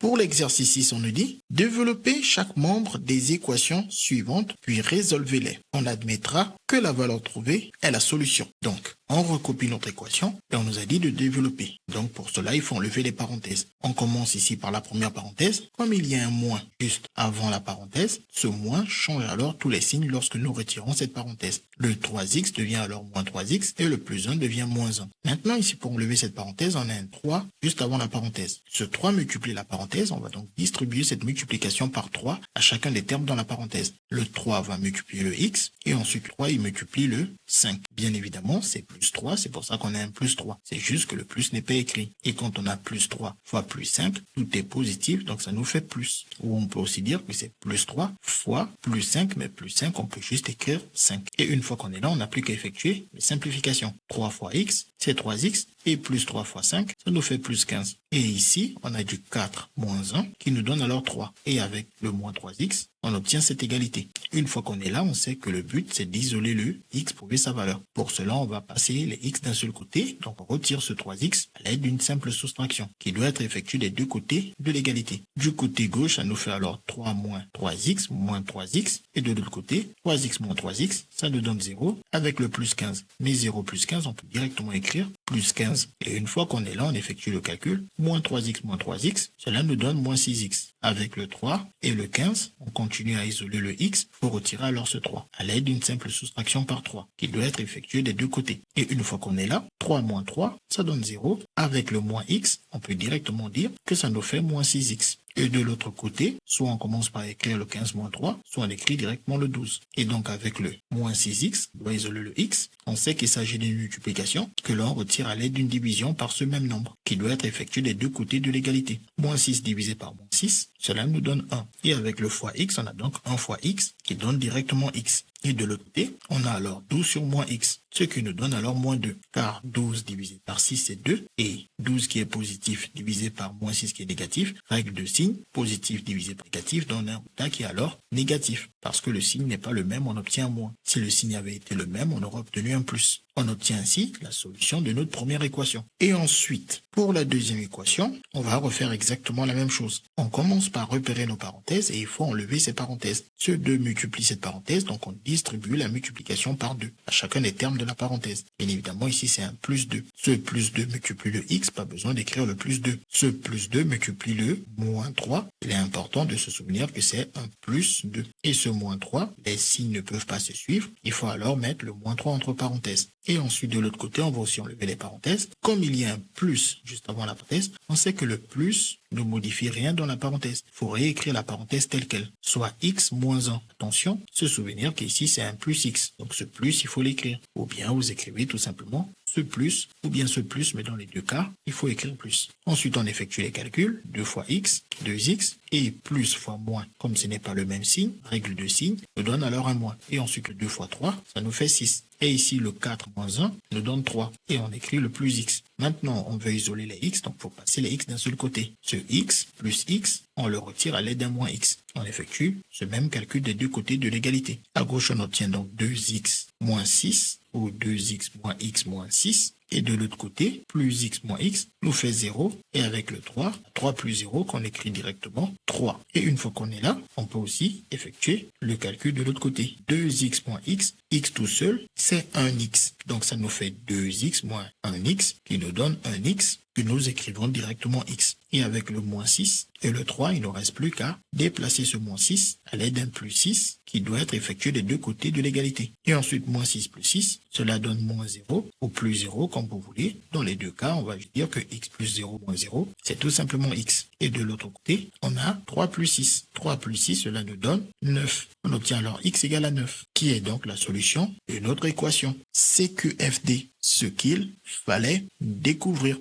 Pour l'exercice 6, on nous dit « Développer chaque membre des équations suivantes, puis résolvez-les. » On admettra que la valeur trouvée est la solution. Donc, on recopie notre équation et on nous a dit de développer. Donc, pour cela, il faut enlever les parenthèses. On commence ici par la première parenthèse. Comme il y a un moins juste avant la parenthèse, ce moins change alors tous les signes lorsque nous retirons cette parenthèse. Le 3x devient alors moins 3x et le plus 1 devient moins 1. Maintenant, ici, pour enlever cette parenthèse, on a un 3 juste avant la parenthèse. Ce 3 multiplie la parenthèse. On va donc distribuer cette multiplication par 3 à chacun des termes dans la parenthèse. Le 3 va multiplier le x et ensuite 3, il multiplie le 5. Bien évidemment, c'est plus 3, c'est pour ça qu'on a un plus 3. C'est juste que le plus n'est pas écrit. Et quand on a plus 3 fois plus 5, tout est positif, donc ça nous fait plus. Ou on peut aussi dire que c'est plus 3 fois plus 5, mais plus 5, on peut juste écrire 5. Et une fois qu'on est là, on n'a plus qu'à effectuer les simplifications. 3 fois x, c'est 3x, et plus 3 fois 5, ça nous fait plus 15. Et ici, on a du 4 moins 1 qui nous donne alors 3. Et avec le moins 3x, on obtient cette égalité. Une fois qu'on est là, on sait que le but, c'est d'isoler le x pour trouver sa valeur. Pour cela, on va passer les x d'un seul côté. Donc, on retire ce 3x à l'aide d'une simple soustraction qui doit être effectuée des deux côtés de l'égalité. Du côté gauche, ça nous fait alors 3 moins 3x moins 3x. Et de l'autre côté, 3x moins 3x, ça nous donne 0 avec le plus 15. Mais 0 plus 15, on peut directement écrire plus 15. Et une fois qu'on est là, on effectue le calcul. Moins 3x, cela nous donne moins 6x. Avec le 3 et le 15, on continue à isoler le x pour retirer alors ce 3 à l'aide d'une simple soustraction par 3 qui doit être effectuée des deux côtés. Et une fois qu'on est là, 3 moins 3, ça donne 0. Avec le moins x, on peut directement dire que ça nous fait moins 6x. Et de l'autre côté, soit on commence par écrire le 15 moins 3, soit on écrit directement le 12. Et donc avec le moins 6x, on doit isoler le x. On sait qu'il s'agit d'une multiplication que l'on retire à l'aide d'une division par ce même nombre, qui doit être effectué des deux côtés de l'égalité. Moins 6 divisé par moins 6, cela nous donne 1. Et avec le fois x, on a donc 1 fois x qui donne directement x. Et de l'autre côté, on a alors 12 sur moins x, ce qui nous donne alors moins 2. Car 12 divisé par 6, c'est 2. Et 12 qui est positif divisé par moins 6 qui est négatif, règle de signe, positif divisé par négatif donne un résultat qui est alors négatif. Parce que le signe n'est pas le même, on obtient un moins. Si le signe avait été le même, on aurait obtenu un plus. On obtient ainsi la solution de notre première équation. Et ensuite, pour la deuxième équation, on va refaire exactement la même chose. On commence par repérer nos parenthèses et il faut enlever ces parenthèses. Ce 2 multiplie cette parenthèse, donc on distribue la multiplication par 2 à chacun des termes de la parenthèse. Bien évidemment, ici c'est un plus 2. Ce plus 2 multiplie le x, pas besoin d'écrire le plus 2. Ce plus 2 multiplie le moins 3. Il est important de se souvenir que c'est un plus 2. Et ce moins 3, les signes ne peuvent pas se suivre. Il faut alors mettre le moins 3 entre parenthèses. Et ensuite, de l'autre côté, on va aussi enlever les parenthèses. Comme il y a un plus juste avant la parenthèse, on sait que le plus ne modifie rien dans la parenthèse. Il faut réécrire la parenthèse telle qu'elle, soit x moins 1. Attention, se souvenir qu'ici, c'est un plus x. Donc ce plus, il faut l'écrire. Ou bien vous écrivez tout simplement ce plus, ou bien ce plus, mais dans les deux cas, il faut écrire plus. Ensuite, on effectue les calculs. 2 fois x, 2x, et plus fois moins, comme ce n'est pas le même signe, règle de signe, nous donne alors un moins. Et ensuite, le 2 fois 3, ça nous fait 6. Et ici, le 4 moins 1 nous donne 3. Et on écrit le plus x. Maintenant, on veut isoler les x, donc il faut passer les x d'un seul côté. Ce x plus x, on le retire à l'aide d'un moins x. On effectue ce même calcul des deux côtés de l'égalité. À gauche, on obtient donc 2x moins 6, ou 2x moins x moins 6. Et de l'autre côté, plus x moins x nous fait 0. Et avec le 3, 3 plus 0 qu'on écrit directement 3. Et une fois qu'on est là, on peut aussi effectuer le calcul de l'autre côté. 2x moins x tout seul, c'est 1x. Donc ça nous fait 2x moins 1x qui nous donne 1x que nous écrivons directement x. Et avec le moins 6 et le 3, il ne nous reste plus qu'à déplacer ce moins 6 à l'aide d'un plus 6 qui doit être effectué des deux côtés de l'égalité. Et ensuite, moins 6 plus 6, cela donne moins 0 ou plus 0 comme vous voulez. Dans les deux cas, on va dire que x plus 0 moins 0, c'est tout simplement x. Et de l'autre côté, on a 3 plus 6. 3 plus 6, cela nous donne 9. On obtient alors x égale à 9, qui est donc la solution de notre équation. CQFD, ce qu'il fallait découvrir.